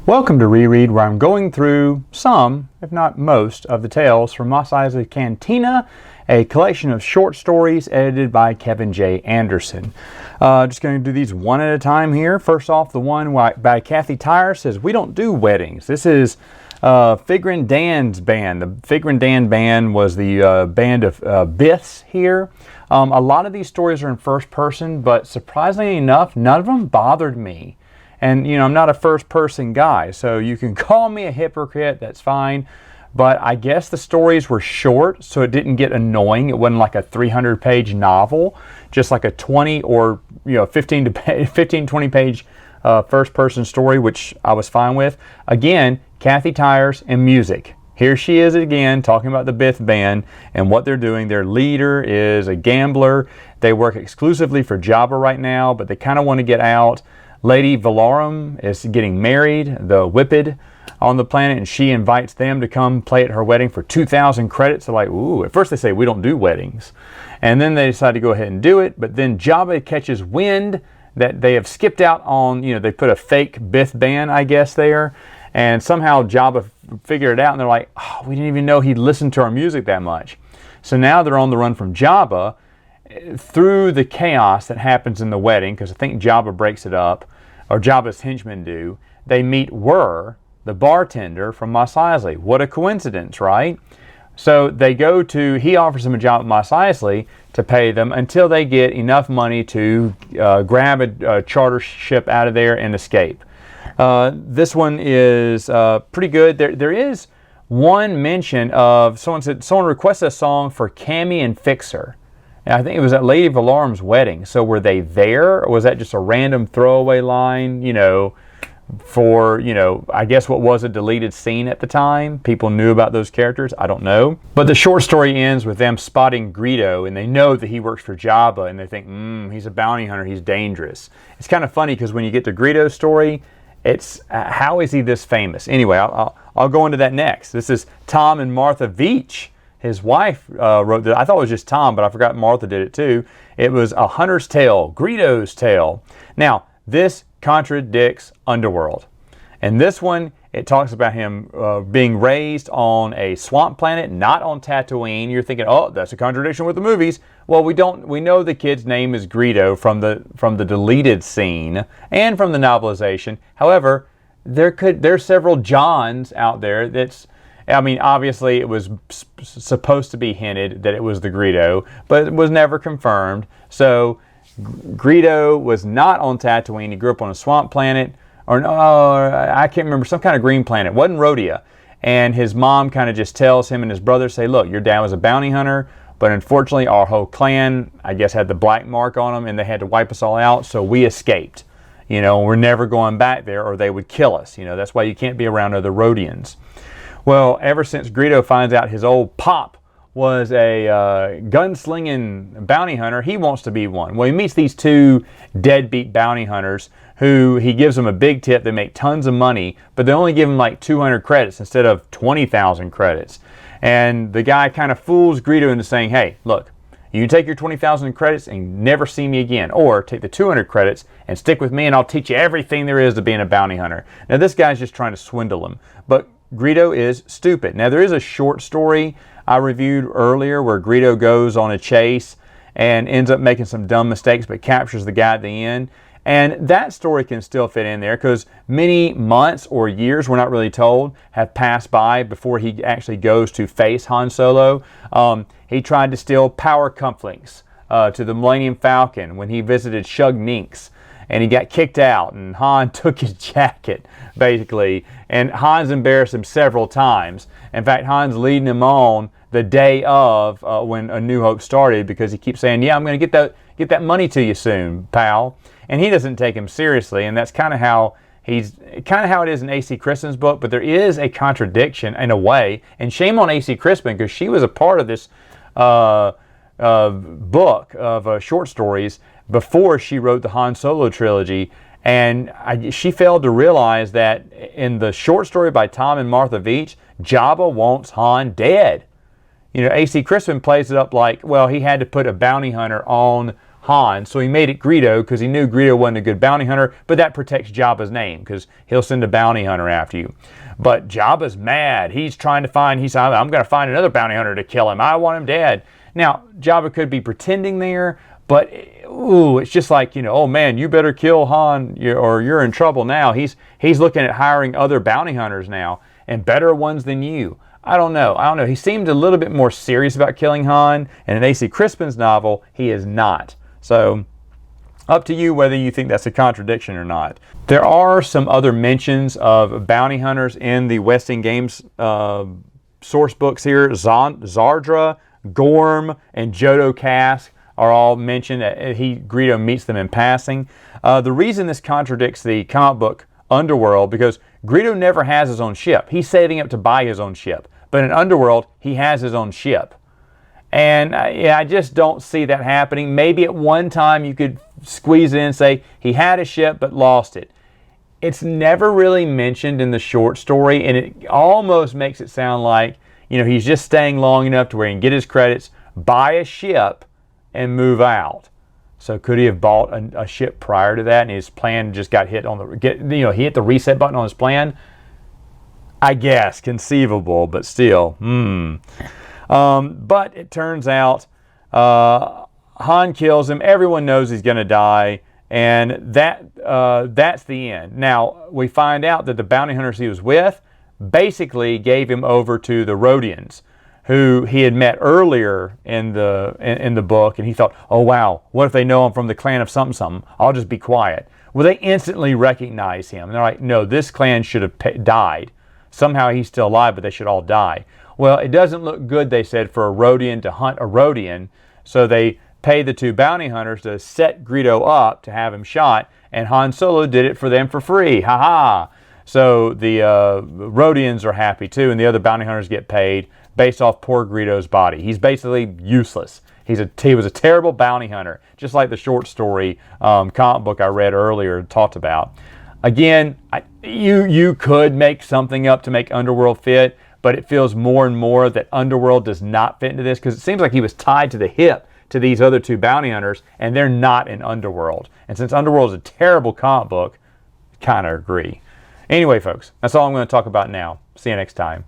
Welcome to Reread, where I'm going through some, if not most, of the tales from Mos Eisley Cantina, a collection of short stories edited by Kevin J. Anderson. Just going to do these one at a time here. First off, the one by Kathy Tyre says, "We don't do weddings." This is Figrin Dan's band. The Figrin Dan band was the band of Biths here. A lot of these stories are in first person, but surprisingly enough, none of them bothered me. And, you know, I'm not a first-person guy, so you can call me a hypocrite, that's fine. But I guess the stories were short, so it didn't get annoying. It wasn't like a 300-page novel, just like a 20 or, 15 to 20-page first-person story, which I was fine with. Again, Kathy Tyres and music. Here she is again, talking about the Bith Band and what they're doing. Their leader is a gambler. They work exclusively for Jabba right now, but they kind of want to get out. Lady Valarum is getting married, the Whipped on the planet, and she invites them to come play at her wedding for 2,000 credits. They're like, ooh, at first they say, we don't do weddings. And then they decide to go ahead and do it, but then Jabba catches wind that they have skipped out on, they put a fake Bith band, I guess, there. And somehow Jabba figured it out, and they're like, oh, we didn't even know he'd listened to our music that much. So now they're on the run from Jabba through the chaos that happens in the wedding, because I think Jabba breaks it up, or Jabba's henchmen do. They meet the bartender from Mos Eisley. What a coincidence, right? So they go to, he offers them a job at Mos Eisley to pay them until they get enough money to grab a charter ship out of there and escape. This one is pretty good. There is one mention of, someone requested a song for Cammy and Fixer. I think it was at Lady Valarum's wedding. So were they there, or was that just a random throwaway line, for, I guess what was a deleted scene at the time? People knew about those characters. I don't know. But the short story ends with them spotting Greedo, and they know that he works for Jabba, and they think, he's a bounty hunter, he's dangerous. It's kind of funny because when you get to Greedo's story, it's how is he this famous? Anyway, I'll go into that next. This is Tom and Martha Veach. His wife wrote that. I thought it was just Tom, but I forgot Martha did it too. It was A Hunter's Tale, Greedo's Tale. Now, this contradicts Underworld. And this one, it talks about him being raised on a swamp planet, not on Tatooine. You're thinking, oh, that's a contradiction with the movies. Well, we know the kid's name is Greedo from the deleted scene and from the novelization. However, there's several Johns out there obviously it was supposed to be hinted that it was the Greedo, but it was never confirmed. So Greedo was not on Tatooine. He grew up on a swamp planet, or no, I can't remember, some kind of green planet. It wasn't Rhodia. And his mom kind of just tells him and his brother, say, look, your dad was a bounty hunter, but unfortunately our whole clan, I guess, had the black mark on them, and they had to wipe us all out, so we escaped. We're never going back there, or they would kill us. That's why you can't be around other Rhodians. Well, ever since Greedo finds out his old pop was a gunslinging bounty hunter, he wants to be one. Well, he meets these two deadbeat bounty hunters who he gives them a big tip. They make tons of money, but they only give him like 200 credits instead of 20,000 credits. And the guy kind of fools Greedo into saying, hey, look, you can take your 20,000 credits and never see me again, or take the 200 credits and stick with me and I'll teach you everything there is to being a bounty hunter. Now, this guy's just trying to swindle him, but Greedo is stupid. Now, there is a short story I reviewed earlier where Greedo goes on a chase and ends up making some dumb mistakes but captures the guy at the end. And that story can still fit in there because many months or years, we're not really told, have passed by before he actually goes to face Han Solo. He tried to steal power cufflinks to the Millennium Falcon when he visited Shug Ninx. And he got kicked out, and Han took his jacket, basically. And Han's embarrassed him several times. In fact, Han's leading him on the day of when A New Hope started, because he keeps saying, yeah, I'm going to get that money to you soon, pal. And he doesn't take him seriously, and that's kind of how it is in A.C. Crispin's book. But there is a contradiction in a way, and shame on A.C. Crispin, because she was a part of this book of short stories before she wrote the Han Solo trilogy, and she failed to realize that in the short story by Tom and Martha Veach, Jabba wants Han dead. A.C. Crispin plays it up like, well, he had to put a bounty hunter on Han, so he made it Greedo because he knew Greedo wasn't a good bounty hunter, but that protects Jabba's name because he'll send a bounty hunter after you. But Jabba's mad. He's trying to find, he said, I'm going to find another bounty hunter to kill him. I want him dead. Now, Jabba could be pretending there, but ooh, it's just like, oh man, you better kill Han or you're in trouble now. He's looking at hiring other bounty hunters now, and better ones than you. I don't know. He seemed a little bit more serious about killing Han, and in A.C. Crispin's novel, he is not. So, up to you whether you think that's a contradiction or not. There are some other mentions of bounty hunters in the West End Games source books here. Zardra, Gorm, and Jodo Cask are all mentioned. Greedo meets them in passing. The reason this contradicts the comic book Underworld, because Greedo never has his own ship. He's saving up to buy his own ship. But in Underworld, he has his own ship. And I just don't see that happening. Maybe at one time you could squeeze it in and say he had a ship but lost it. It's never really mentioned in the short story, and it almost makes it sound like he's just staying long enough to where he can get his credits, buy a ship, and move out. So could he have bought a ship prior to that, and his plan just got hit on he hit the reset button on his plan? I guess conceivable, but still, But it turns out Han kills him. Everyone knows he's going to die, and that's the end. Now we find out that the bounty hunters he was with basically gave him over to the Rhodians, who he had met earlier in the book, and he thought, oh wow, what if they know I'm from the clan of something something? I'll just be quiet. Well, they instantly recognize him, and they're like, no, this clan should have died. Somehow he's still alive, but they should all die. Well, it doesn't look good, they said, for a Rhodian to hunt a Rhodian, so they pay the two bounty hunters to set Greedo up to have him shot, and Han Solo did it for them for free. Ha ha! So the Rhodians are happy too, and the other bounty hunters get paid based off poor Greedo's body. He's basically useless. He was a terrible bounty hunter, just like the short story comic book I read earlier talked about. Again, you could make something up to make Underworld fit, but it feels more and more that Underworld does not fit into this, because it seems like he was tied to the hip to these other two bounty hunters, and they're not in Underworld. And since Underworld is a terrible comic book, I kind of agree. Anyway, folks, that's all I'm going to talk about now. See you next time.